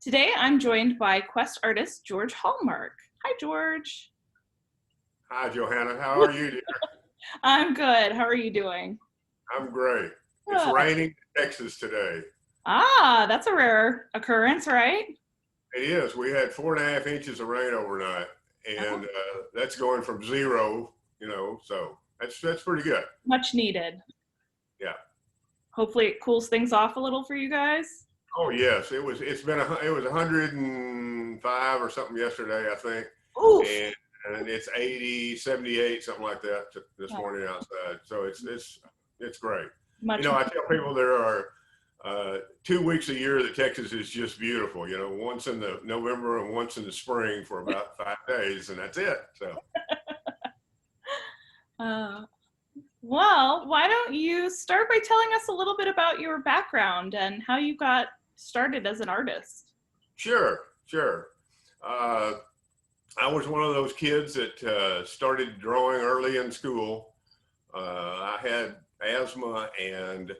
Today I'm joined by Quest artist George Hallmark. Hi, George. Hi, Johanna. How are you, dear? I'm good. How are you doing? I'm great. It's Good. raining in Texas today. That's a rare occurrence, right? It is. We had 4.5 inches of rain overnight, Oh, and that's going from zero, so that's pretty good. much needed. Yeah. Hopefully it cools things off a little for you guys. Oh yes, it was. It was 105 or something yesterday, I think, Oof. and it's 80, 78, something like that this Yeah, morning outside. So it's great. much. I tell people there are 2 weeks a year that Texas is just beautiful. Once in the November and once in the spring for about 5 days, and that's it. So Uh, well, why don't you start by telling us a little bit about your background and how you got started as an artist? sure, sure. Uh, I was one of those kids that started drawing early in school. I had asthma and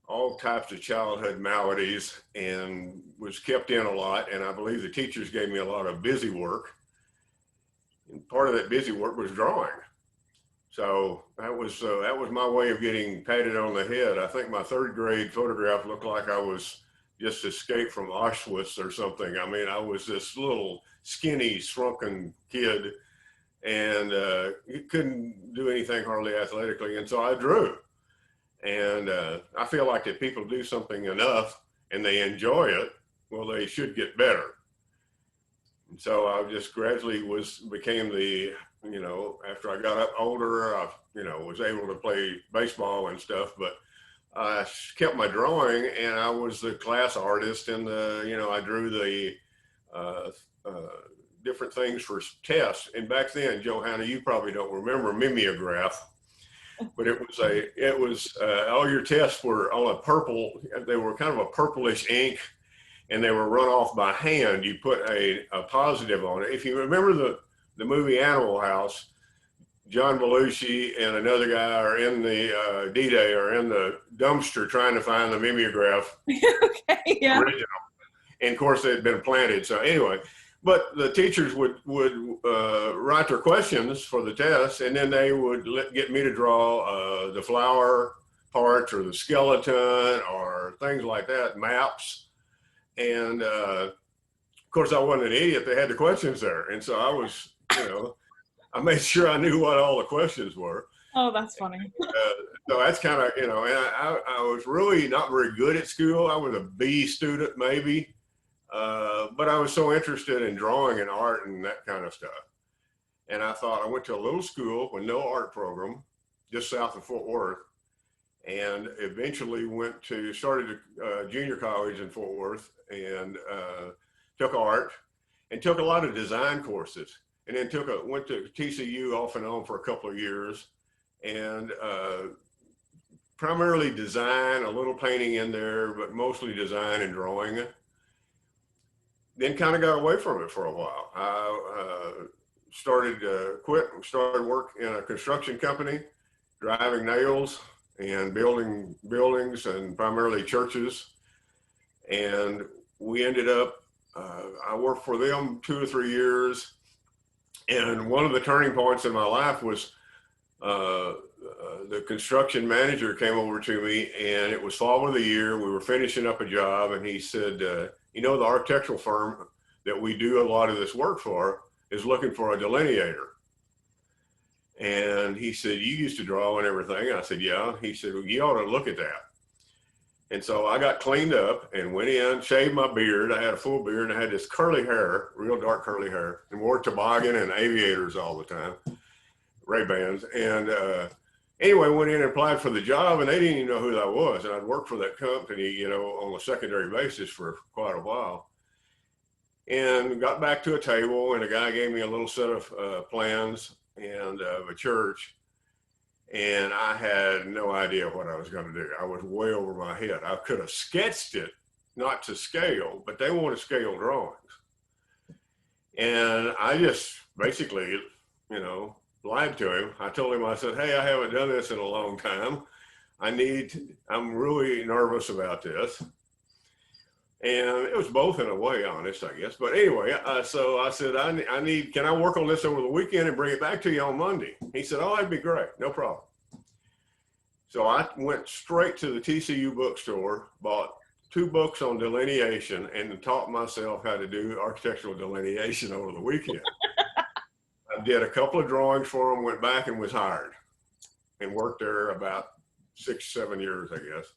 all types of childhood maladies and was kept in a lot. And I believe the teachers gave me a lot of busy work. And part of that busy work was drawing. So that was my way of getting patted on the head. I think my third grade photograph looked like I was just escaped from Auschwitz or something. I mean, I was this little skinny, shrunken kid and couldn't do anything hardly athletically. And so I drew. And I feel like if people do something enough and they enjoy it, well, they should get better. And so I just gradually became after I got up older, I, was able to play baseball and stuff, but I kept my drawing and I was the class artist and I drew the uh, uh, different things for tests. And back then, Johanna, you probably don't remember mimeograph, but all your tests were on a purple, they were kind of a purplish ink and they were run off by hand. You put a positive on it. If you remember the movie Animal House, John Belushi and another guy are in the D-Day are in the dumpster trying to find the mimeograph Okay, yeah. original. And of course, it had been planted. So anyway, but the teachers would write their questions for the test, and then they would get me to draw the flower parts or the skeleton or things like that, maps. And of course, I wasn't an idiot. They had the questions there, and so I was, I made sure I knew what all the questions were. Oh, that's funny. So that's kind of, and I was really not very good at school. I was a B student, maybe. But I was so interested in drawing and art and that kind of stuff. And I thought I went to a little school with no art program just south of Fort Worth and eventually started a junior college in Fort Worth and took art and took a lot of design courses and then went to TCU off and on for a couple of years and primarily design, a little painting in there, but mostly design and drawing. Then kind of got away from it for a while. I started work in a construction company, driving nails and building buildings and primarily churches. And we ended up, I worked for them 2 or 3 years. And one of the turning points in my life was the construction manager came over to me and it was fall of the year. We were finishing up a job and he said, the architectural firm that we do a lot of this work for is looking for a delineator. And he said, you used to draw and everything. And I said, yeah. He said, well, you ought to look at that. And so I got cleaned up and went in, shaved my beard. I had a full beard and I had this curly hair, real dark curly hair, and wore toboggan and aviators all the time, Ray-Bans. And anyway, went in and applied for the job and they didn't even know who I was. And I'd worked for that company, on a secondary basis for quite a while. And got back to a table and a guy gave me a little set of plans and a church. And I had no idea what I was going to do. I was way over my head. I could have sketched it, not to scale, but they wanted scale drawings. And I just basically, lied to him. I told him, I said, hey, I haven't done this in a long time. I'm really nervous about this. And it was both in a way, honest, I guess. But anyway, so I said, can I work on this over the weekend and bring it back to you on Monday? He said, oh, that'd be great. No problem. So I went straight to the TCU bookstore, bought 2 books on delineation, and taught myself how to do architectural delineation over the weekend. I did a couple of drawings for him, went back and was hired, and worked there about 6, 7 years, I guess.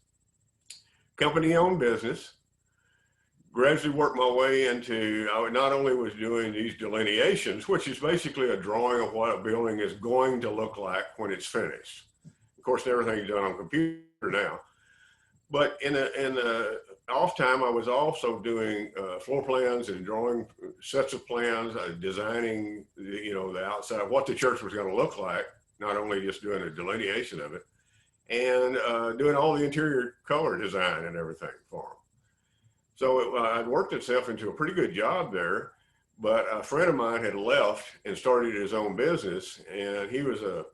Company-owned business. Gradually worked my way into, I not only was doing these delineations, which is basically a drawing of what a building is going to look like when it's finished. Of course, everything's done on computer now. But in the off time, I was also doing floor plans and drawing sets of plans, designing, the outside, what the church was going to look like, not only just doing a delineation of it, and doing all the interior color design and everything for them. So I'd worked itself into a pretty good job there, but a friend of mine had left and started his own business, and he was a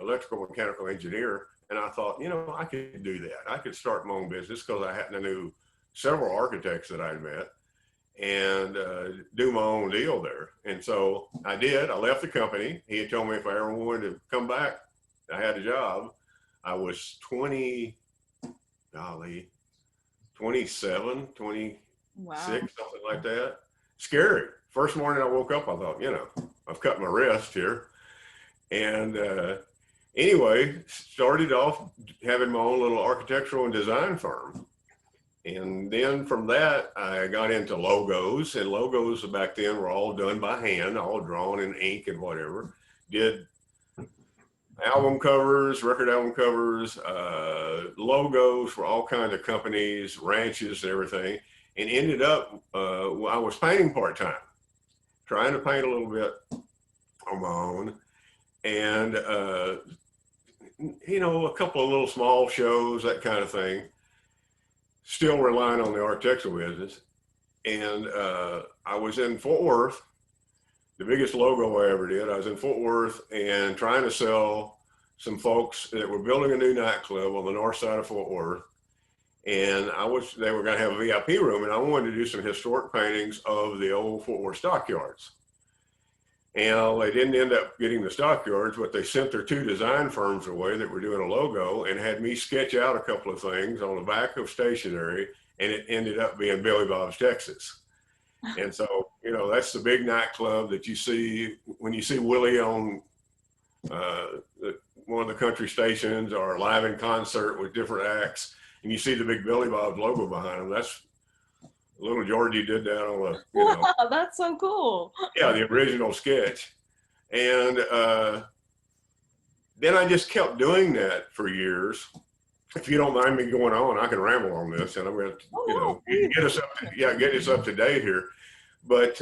electrical mechanical engineer. And I thought, I could do that. I could start my own business because I happened to know several architects that I'd met and do my own deal there. And so I did. I left the company. He had told me if I ever wanted to come back, I had a job. I was 27, 26, Wow. something like that. Scary. First morning I woke up, I thought, I've cut my wrist here. And anyway, started off having my own little architectural and design firm. And then from that, I got into logos, and logos back then were all done by hand, all drawn in ink and whatever. Did album covers, record album covers, logos for all kinds of companies, ranches, and everything. And ended up, I was painting part-time, trying to paint a little bit on my own. And, a couple of little small shows, that kind of thing. Still relying on the architectural business. And I was in Fort Worth, the biggest logo I ever did. I was in Fort Worth and trying to sell some folks that were building a new nightclub on the north side of Fort Worth. And they were going to have a VIP room, and I wanted to do some historic paintings of the old Fort Worth stockyards. And they didn't end up getting the stockyards, but they sent their 2 design firms away that were doing a logo and had me sketch out a couple of things on the back of stationery, and it ended up being Billy Bob's Texas. And so, that's the big nightclub that you see when you see Willie on one of the country stations or live in concert with different acts, and you see the big Billy Bob's logo behind him. That's little Georgie did that on a, Wow, that's so cool. Yeah, the original sketch. And then I just kept doing that for years. If you don't mind me going on, I can ramble on this, and I'm going to, get us up to date here. But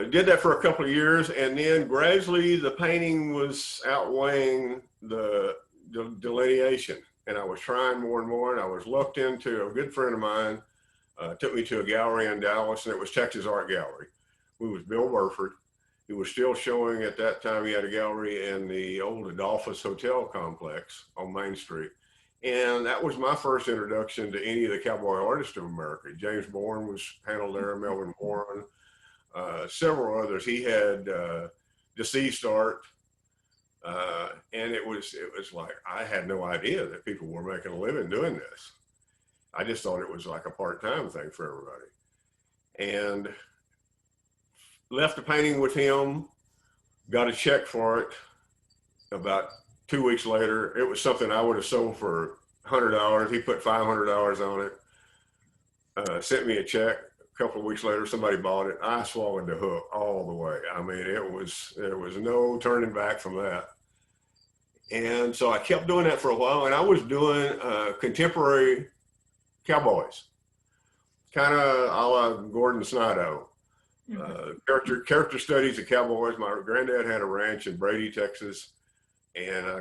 did that for a couple of years, and then gradually the painting was outweighing the delineation, and I was trying more and more, and I was looked into. A good friend of mine took me to a gallery in Dallas, and it was Texas Art Gallery. It was Bill Burford. He was still showing at that time. He had a gallery in the old Adolphus Hotel complex on Main Street. And that was my first introduction to any of the cowboy artists of America. James Bourne was handled there, Melvin Bourne, several others. He had Deceased Art. And it was like, I had no idea that people were making a living doing this. I just thought it was like a part-time thing for everybody. And left the painting with him, got a check for it. About 2 weeks later, it was something I would have sold for $100. He put $500 on it, sent me a check. A couple of weeks later, somebody bought it. I swallowed the hook all the way. I mean, there was no turning back from that. And so I kept doing that for a while, and I was doing contemporary cowboys, kind of a la Gordon Snidow. Character studies of cowboys. My granddad had a ranch in Brady, Texas, and I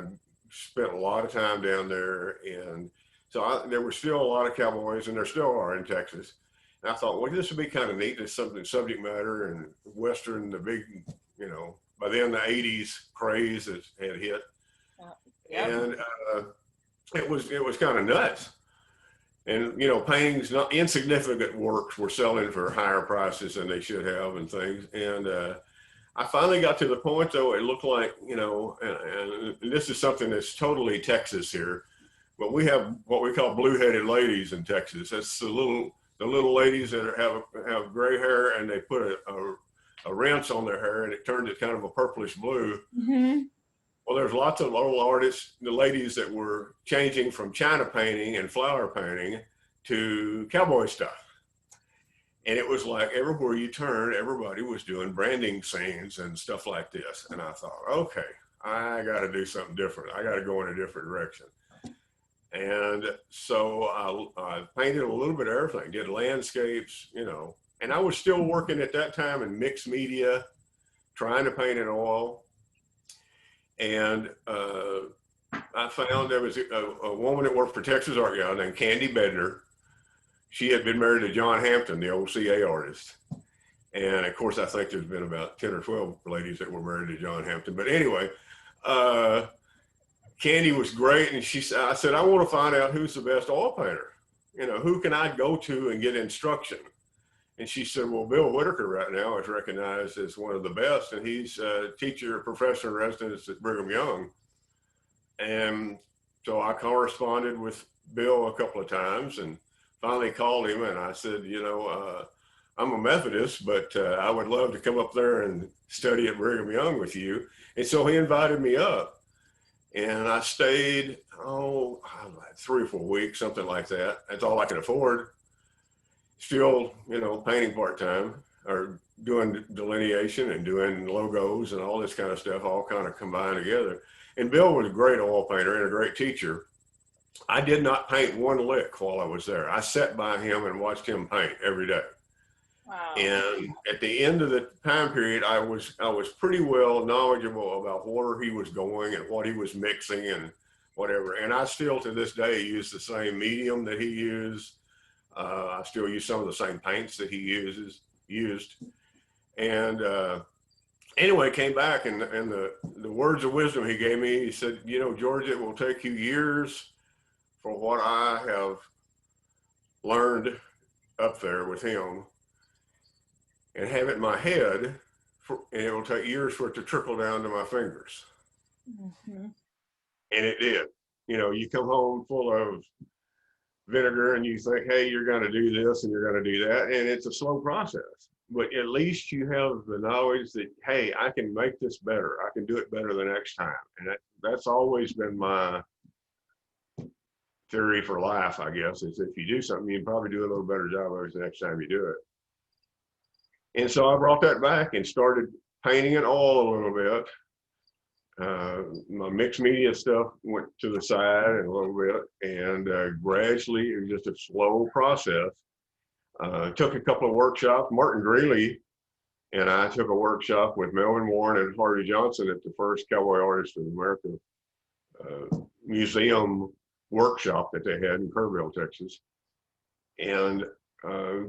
spent a lot of time down there. And so there were still a lot of cowboys, and there still are in Texas. And I thought, well, this would be kind of neat. There's something subject matter and Western, the big, by then the 80s craze that had hit. And it was kind of nuts. And, paintings, not insignificant works were selling for higher prices than they should have and things. And I finally got to the point, though, it looked like, and this is something that's totally Texas here, but we have what we call blue-headed ladies in Texas. That's the little ladies that have gray hair, and they put a rinse on their hair, and it turns it kind of a purplish blue. Mm-hmm. Well, there's lots of little artists, the ladies that were changing from China painting and flower painting to cowboy stuff. And it was like everywhere you turn, everybody was doing branding scenes and stuff like this. And I thought, okay, I got to do something different. I got to go in a different direction. And so I painted a little bit of everything, did landscapes, and I was still working at that time in mixed media, trying to paint in oil. And I found there was a woman that worked for Texas Art Gallery named Candy Bedner. She had been married to John Hampton, the old CA artist. And of course, I think there's been about 10 or 12 ladies that were married to John Hampton. But anyway, Candy was great. And I said, I want to find out who's the best oil painter. Who can I go to and get instruction? And she said, well, Bill Whitaker right now is recognized as one of the best, and he's a teacher, professor in residence at Brigham Young. And so I corresponded with Bill a couple of times and finally called him, and I said, I'm a Methodist, but I would love to come up there and study at Brigham Young with you. And so he invited me up, and I stayed, 3 or 4 weeks, something like that. That's all I could afford. Still, painting part-time or doing delineation and doing logos and all this kind of stuff, all kind of combined together. And Bill was a great oil painter and a great teacher. I did not paint one lick while I was there. I sat by him and watched him paint every day. Wow. And at the end of the time period, I was pretty well knowledgeable about where he was going and what he was mixing and whatever. And I still, to this day, use the same medium that he used. I still use some of the same paints that he used. And anyway, came back and the words of wisdom he gave me, he said, George, it will take you years for what I have learned up there with him and have it in my head, and it will take years for it to trickle down to my fingers. Mm-hmm. And it did. You come home full of vinegar and you think, hey, you're going to do this and you're going to do that. And it's a slow process, but at least you have the knowledge that, hey, I can make this better. I can do it better the next time. And that's always been my theory for life, I guess, is if you do something, you can probably do a little better job of it the next time you do it. And so I brought that back and started painting it all a little bit. My mixed media stuff went to the side a little bit, and gradually it was just a slow process. Took a couple of workshops. Martin Greeley and I took a workshop with Melvin Warren and Harvey Johnson at the first Cowboy Artists of America museum workshop that they had in Kerrville, Texas. And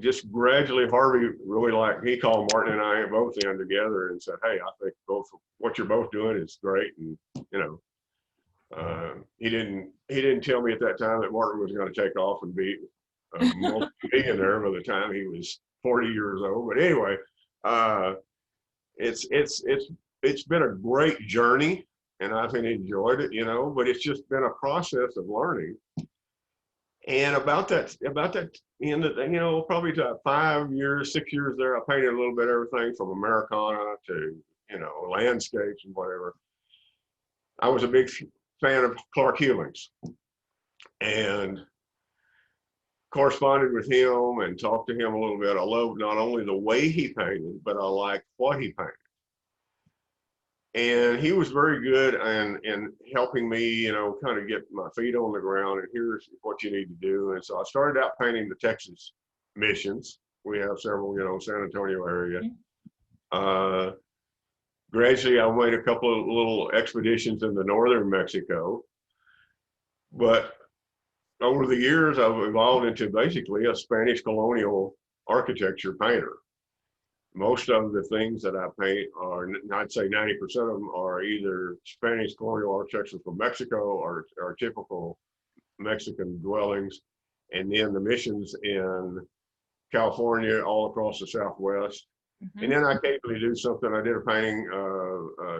just gradually, Harvey really he called Martin and I both in together and said, hey, I think both what you're both doing is great. And, he didn't tell me at that time that Martin was going to take off and be a multi-millionaire by the time he was 40 years old. But anyway, it's been a great journey, and I've enjoyed it, but it's just been a process of learning. And about that end of, probably to 5 years, 6 years there, I painted a little bit of everything from Americana to, landscapes and whatever. I was a big fan of Clark Hewlings and corresponded with him and talked to him a little bit. I loved not only the way he painted, but I liked what he painted. And he was very good in helping me, kind of get my feet on the ground and here's what you need to do. And so I started out painting the Texas missions. We have several, San Antonio area. Gradually, I made a couple of little expeditions into northern Mexico. But over the years, I've evolved into basically a Spanish colonial architecture painter. Most of the things that I paint are, I'd say 90% of them are either Spanish colonial architecture from Mexico or typical Mexican dwellings. and then the missions in California, all across the Southwest. And then I occasionally do something. I did a painting,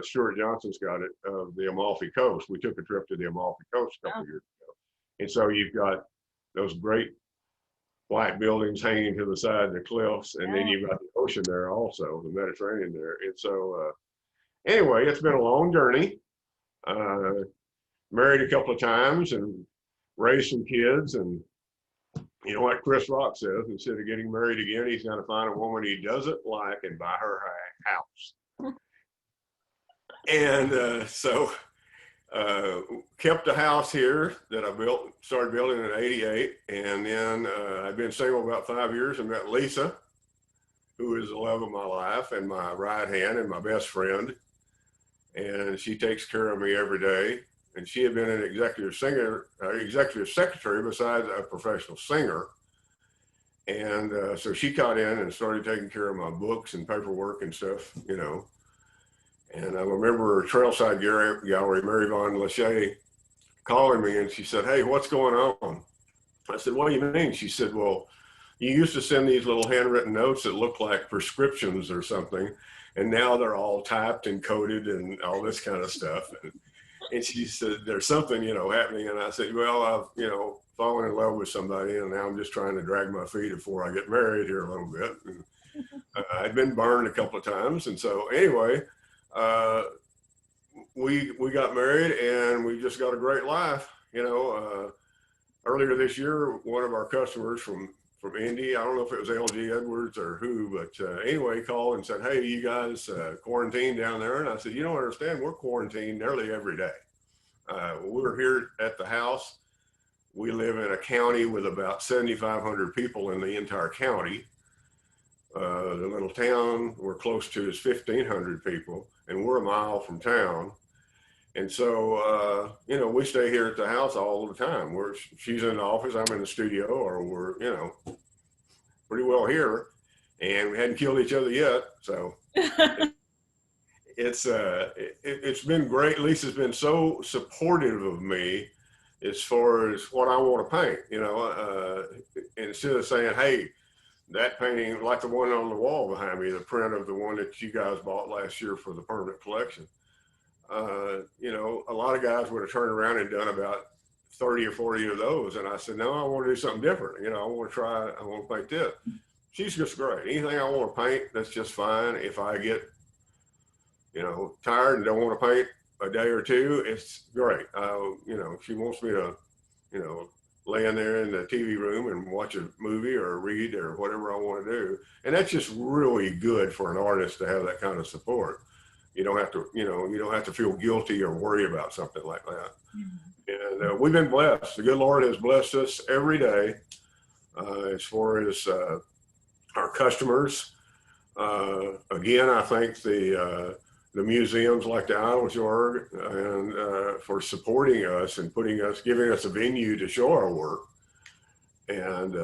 Stuart Johnson's got it, of the Amalfi Coast. We took a trip to the Amalfi Coast a couple of years ago. And so you've got those great white buildings hanging to the side of the cliffs, and then you've got the ocean there also, the Mediterranean there. And so anyway, it's been a long journey. Married a couple of times and raised some kids, and you know what Chris Rock says, instead of getting married again, he's going to find a woman he doesn't like and buy her a house. And so kept a house here that I started building in '88. And then I've been single about 5 years and met Lisa, who is the love of my life and my right hand and my best friend. And she takes care of me every day. And she had been an executive secretary besides a professional singer. And so she caught in and started taking care of my books and paperwork and stuff, you know. And I remember Trailside Gallery, Mary Von Lachey, calling me, and she said, "Hey, what's going on?" I said, "What do you mean?" She said, "Well, you used to send these little handwritten notes that look like prescriptions or something, and now they're all typed and coded and all this kind of stuff." And she said, "There's something, you know, happening." And I said, "Well, I've, you know, fallen in love with somebody, and now I'm just trying to drag my feet before I get married here a little bit." And, I'd been burned a couple of times. And so anyway, we got married, and we just got a great life. You know, earlier this year, one of our customers from Indy, I don't know if it was LG Edwards or who, but anyway, called and said, "Hey, you guys quarantined down there?" And I said, "You don't understand, we're quarantined nearly every day. We're here at the house. We live in a county with about 7,500 people in the entire county. The little town we're close to is 1,500 people, and we're a mile from town. And so, you know, we stay here at the house all the time. She's in the office, I'm in the studio, or we're, you know, pretty well here. And we hadn't killed each other yet. So it's been great. Lisa's been so supportive of me as far as what I want to paint, you know, instead of saying, "Hey, that painting," like the one on the wall behind me, the print of the one that you guys bought last year for the permanent collection. You know, a lot of guys would have turned around and done about 30 or 40 of those. And I said, "No, I want to do something different. You know, I want to paint this." She's just great. Anything I want to paint, that's just fine. If I get, you know, tired and don't want to paint a day or two, it's great. You know, she wants me to, you know, lay in there in the TV room and watch a movie or read or whatever I want to do. And that's just really good for an artist to have that kind of support. You don't have to, you know, you don't have to feel guilty or worry about something like that. Mm-hmm. And we've been blessed. The good Lord has blessed us every day as far as our customers. Again, I thank the museums like the Idle and for supporting us and giving us a venue to show our work. And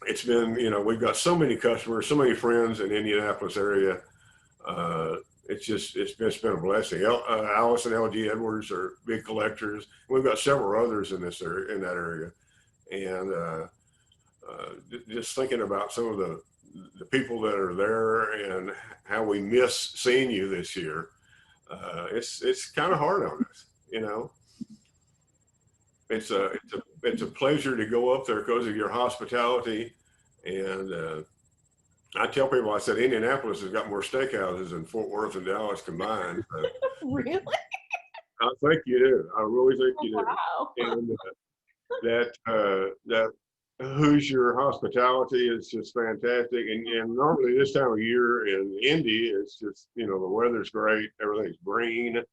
it's been, you know, we've got so many customers, so many friends in the Indianapolis area. It's been a blessing. Alice and LG Edwards are big collectors. We've got several others in that area. And just thinking about some of the people that are there and how we miss seeing you this year, it's kind of hard on us, you know. It's a pleasure to go up there because of your hospitality. And I tell people, I said, Indianapolis has got more steakhouses than Fort Worth and Dallas combined. Really? I think you do. I really think you do. Wow. And that Hoosier hospitality is just fantastic. And normally this time of year in Indy, it's just, you know, the weather's great, everything's green,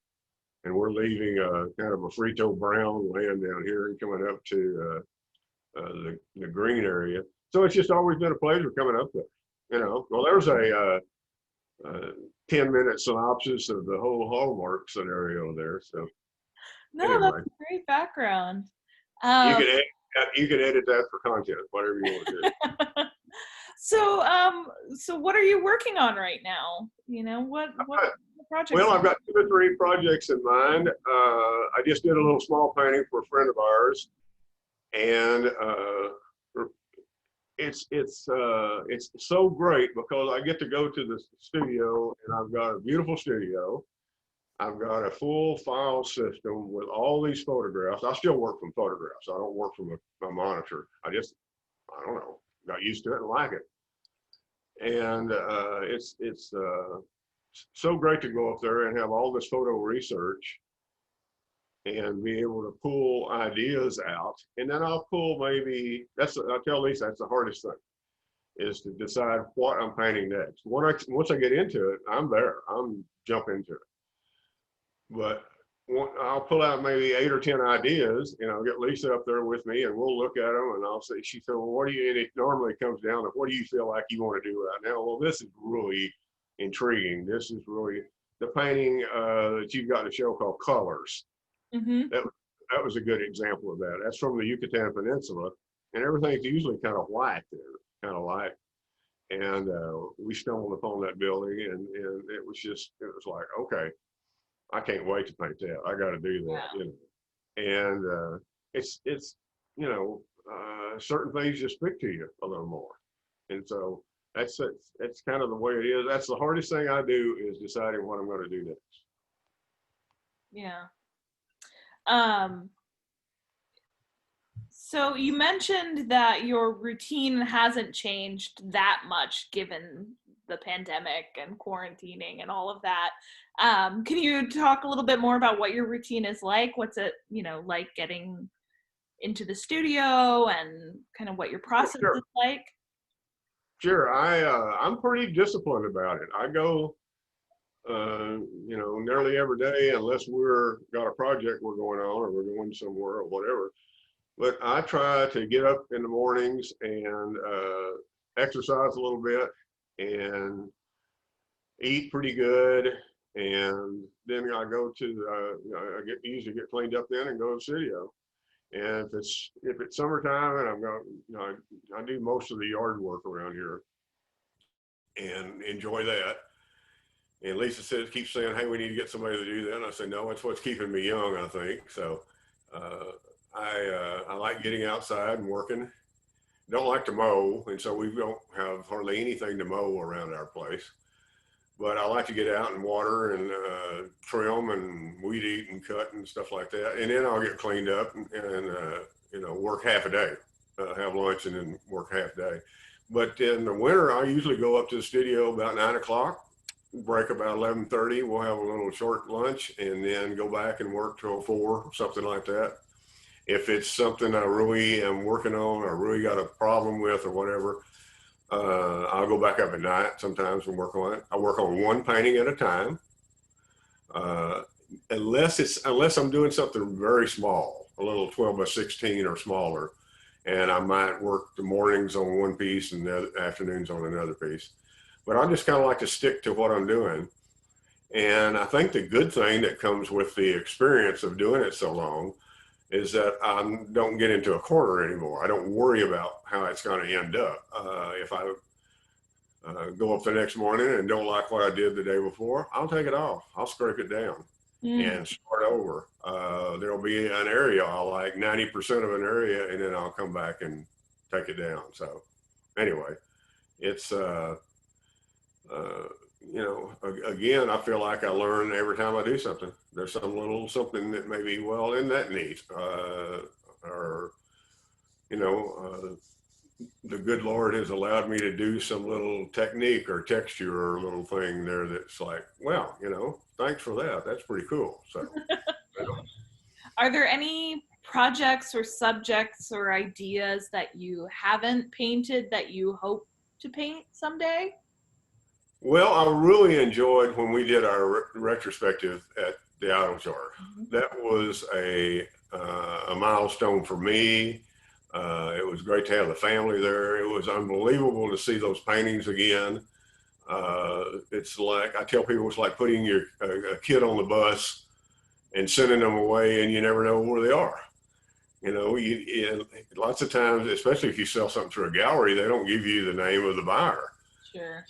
and we're leaving kind of a Frito Brown land down here and coming up to the green area. So it's just always been a pleasure coming up there. You know, well, there's a 10-minute synopsis of the whole Hallmark scenario there. So no, anyway, that's a great background. You can edit that for content, whatever you want to do. So what are you working on right now? You know, what projects? Well, I've got 2 or 3 projects in mind. I just did a little small painting for a friend of ours And it's so great because I get to go to the studio, and I've got a beautiful studio. I've got a full file system with all these photographs. I still work from photographs. I don't work from a monitor. I don't know, got used to it and like it. And it's so great to go up there and have all this photo research and be able to pull ideas out. And then I'll pull maybe, I tell Lisa, that's the hardest thing, is to decide what I'm painting next. Once I get into it, I'm there. I'm jump into it. But I'll pull out maybe 8 or 10 ideas, and I'll get Lisa up there with me, and we'll look at them, and I'll say, she said, well, what do you, and it normally comes down to, what do you feel like you want to do right now? Well, this is really intriguing. This is really the painting that you've got in a show called Colors. Mm-hmm. That was a good example of that. That's from the Yucatan Peninsula, and everything's usually kind of white there, kind of light. And we stumbled upon that building, and it was like, okay, I can't wait to paint that. I got to do that, Yeah. you know. And it's certain things just speak to you a little more, and so that's kind of the way it is. That's the hardest thing I do, is deciding what I'm going to do next. Yeah. So you mentioned that your routine hasn't changed that much given the pandemic and quarantining and all of that. Can you talk a little bit more about what your routine is like? What's it, like getting into the studio and kind of what your process Sure, is like? sure. I'm pretty disciplined about it. I go, nearly every day, unless we're got a project we're going on or we're going somewhere or whatever. But I try to get up in the mornings and exercise a little bit and eat pretty good. And then I go to, usually get cleaned up then and go to the studio. And if it's summertime and I'm going, I do most of the yard work around here and enjoy that. And Lisa keeps saying, hey, we need to get somebody to do that. And I say, no, it's what's keeping me young, I think. So I like getting outside and working. Don't like to mow, and so we don't have hardly anything to mow around our place. But I like to get out and water and trim and weed eat and cut and stuff like that. And then I'll get cleaned up and work half a day, have lunch and then work half day. But in the winter, I usually go up to the studio about 9 o'clock, break about 11:30. We'll have a little short lunch and then go back and work till 4, something like that. If it's something I really am working on or really got a problem with or whatever, I'll go back up at night sometimes and work on it. I work on one painting at a time, unless I'm doing something very small, a little 12 by 16 or smaller, and I might work the mornings on one piece and the afternoons on another piece. But I just kind of like to stick to what I'm doing. And I think the good thing that comes with the experience of doing it so long is that I don't get into a corner anymore. I don't worry about how it's going to end up. If I go up the next morning and don't like what I did the day before, I'll take it off. I'll scrape it down and start over. There'll be an area I'll like 90% of an area, and then I'll come back and take it down. So anyway, it's again, I feel like I learn every time I do something. There's some little something that maybe, well, isn't that neat? Or, the good Lord has allowed me to do some little technique or texture or little thing there that's like, well, thanks for that. That's pretty cool. So, Are there any projects or subjects or ideas that you haven't painted that you hope to paint someday? well, I really enjoyed when we did our retrospective at the Idle Jar. That was a milestone for me. It was great to have the family there. It was unbelievable to see those paintings again. It's like, I tell people, it's like putting a kid on the bus and sending them away, and you never know where they are. Lots of times, especially if you sell something through a gallery, they don't give you the name of the buyer. Sure.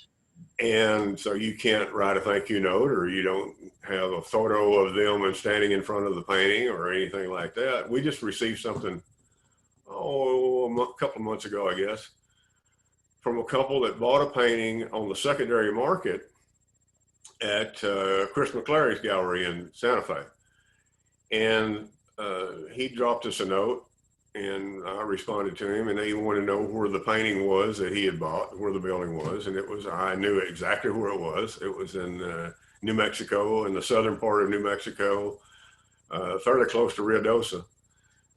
And so you can't write a thank you note, or you don't have a photo of them and standing in front of the painting or anything like that. We just received something a couple of months ago, I guess, from a couple that bought a painting on the secondary market at Chris McClary's gallery in Santa Fe. And he dropped us a note, and I responded to him, and he wanted to know where the painting was that he had bought, where the building was. And I knew exactly where it was. It was in New Mexico, in the southern part of New Mexico, fairly close to Ruidoso.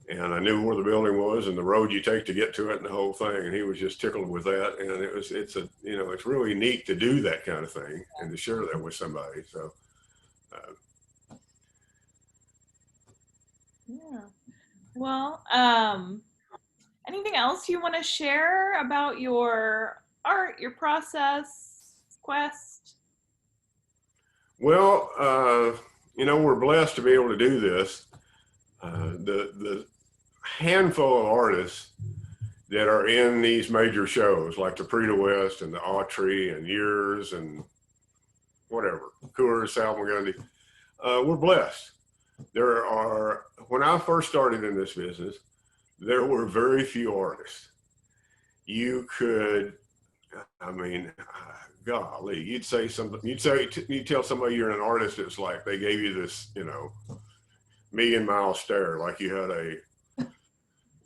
And I knew where the building was and the road you take to get to it and the whole thing. And he was just tickled with that. And it's really neat to do that kind of thing and to share that with somebody. So, yeah. Well, anything else you want to share about your art, your process, quest? well, we're blessed to be able to do this. The handful of artists that are in these major shows like the Prix de West and the Autry and yours and whatever, Coors, Salmagundi, we're blessed. When I first started in this business, there were very few artists. You could, I mean, golly, you'd say something, you'd tell somebody you're an artist, it's like they gave you this, million-mile stare, like you had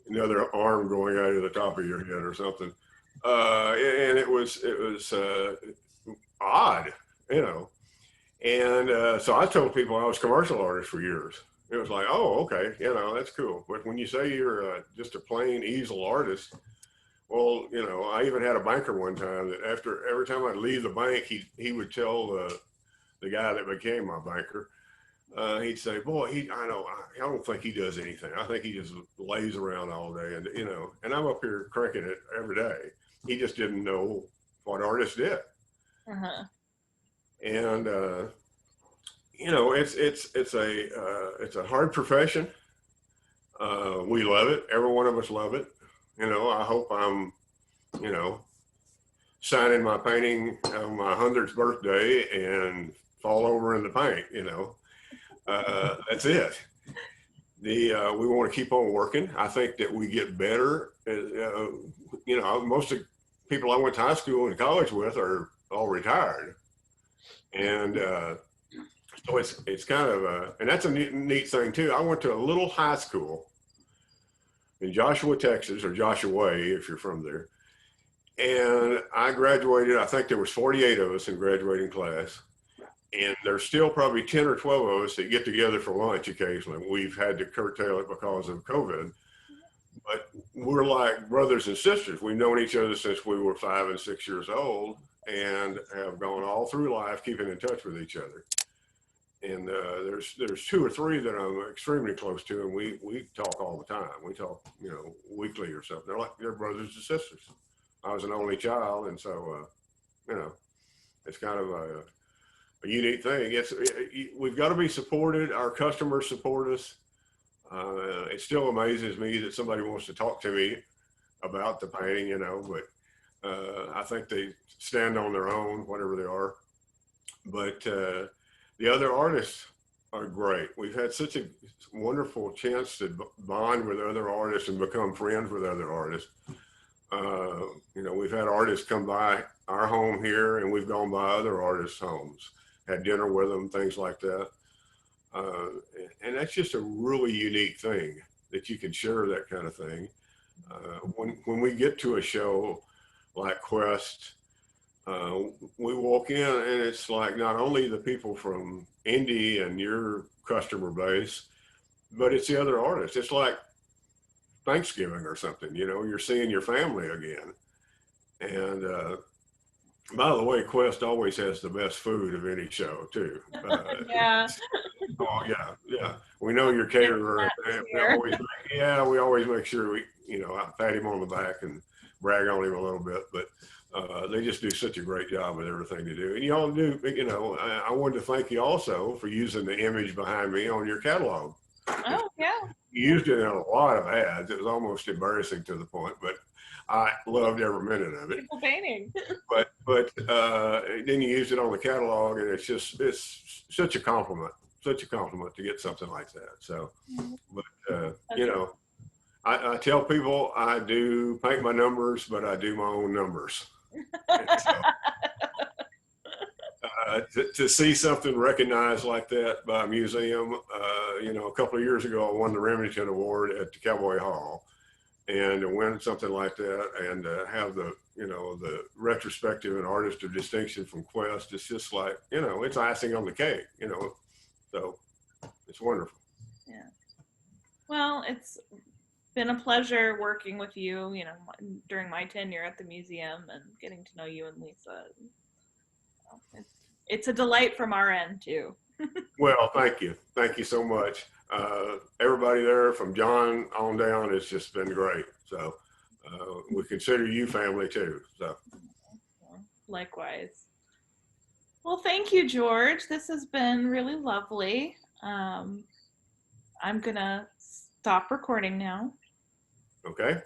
another arm going out of the top of your head or something. And it was odd, And so I told people I was a commercial artist for years. It was like, oh, okay, that's cool. But when you say you're just a plain easel artist, well, I even had a banker one time that every time I'd leave the bank, he would tell the guy that became my banker, he'd say, boy, I don't think he does anything. I think he just lays around all day. And, and I'm up here cranking it every day. He just didn't know what artists did. Uh-huh. And, it's a hard profession. We love it. Every one of us love it. I hope I'm, signing my painting on my 100th birthday and fall over in the paint, that's it. We want to keep on working. I think that we get better. Most of the people I went to high school and college with are all retired. And so it's kind of and that's a neat thing too. I went to a little high school in Joshua, Texas, or Joshua if you're from there. And I graduated, I think there was 48 of us in graduating class. And there's still probably 10 or 12 of us that get together for lunch occasionally. We've had to curtail it because of COVID. But we're like brothers and sisters. We've known each other since we were 5 and 6 years old and have gone all through life keeping in touch with each other. And there's 2 or 3 that I'm extremely close to, and we talk all the time. We talk, weekly or something. They're brothers and sisters. I was an only child, and so it's kind of a unique thing. We've got to be supported. Our customers support us. It still amazes me that somebody wants to talk to me about the painting, but I think they stand on their own, whatever they are. But the other artists are great. We've had such a wonderful chance to bond with other artists and become friends with other artists. We've had artists come by our home here, and we've gone by other artists' homes, had dinner with them, things like that. And that's just a really unique thing that you can share that kind of thing. When we get to a show like Quest, we walk in and it's like not only the people from Indy and your customer base, but it's the other artists. It's like Thanksgiving or something, you're seeing your family again. And by the way, Quest always has the best food of any show too. Yeah. Oh yeah. We know your caterer. We always make sure I pat him on the back and brag on him a little bit, but they just do such a great job with everything they do. And y'all do, I wanted to thank you also for using the image behind me on your catalog. Oh, yeah. You used it in a lot of ads. It was almost embarrassing to the point, but I loved every minute of it. People painting. But then you used it on the catalog, and it's such a compliment to get something like that. So, but I tell people I do paint my numbers, but I do my own numbers. So, to see something recognized like that by a museum, a couple of years ago, I won the Remington Award at the Cowboy Hall, and to win something like that and have the retrospective and artist of distinction from Quest, it's just like, it's icing on the cake, so it's wonderful. Yeah. Well, it's been a pleasure working with you, during my tenure at the museum and getting to know you and Lisa. It's a delight from our end too. Well, thank you. Thank you so much. Everybody there from John on down, it's just been great. So we consider you family too. So likewise. Well, thank you, George. This has been really lovely. I'm gonna stop recording now. okay.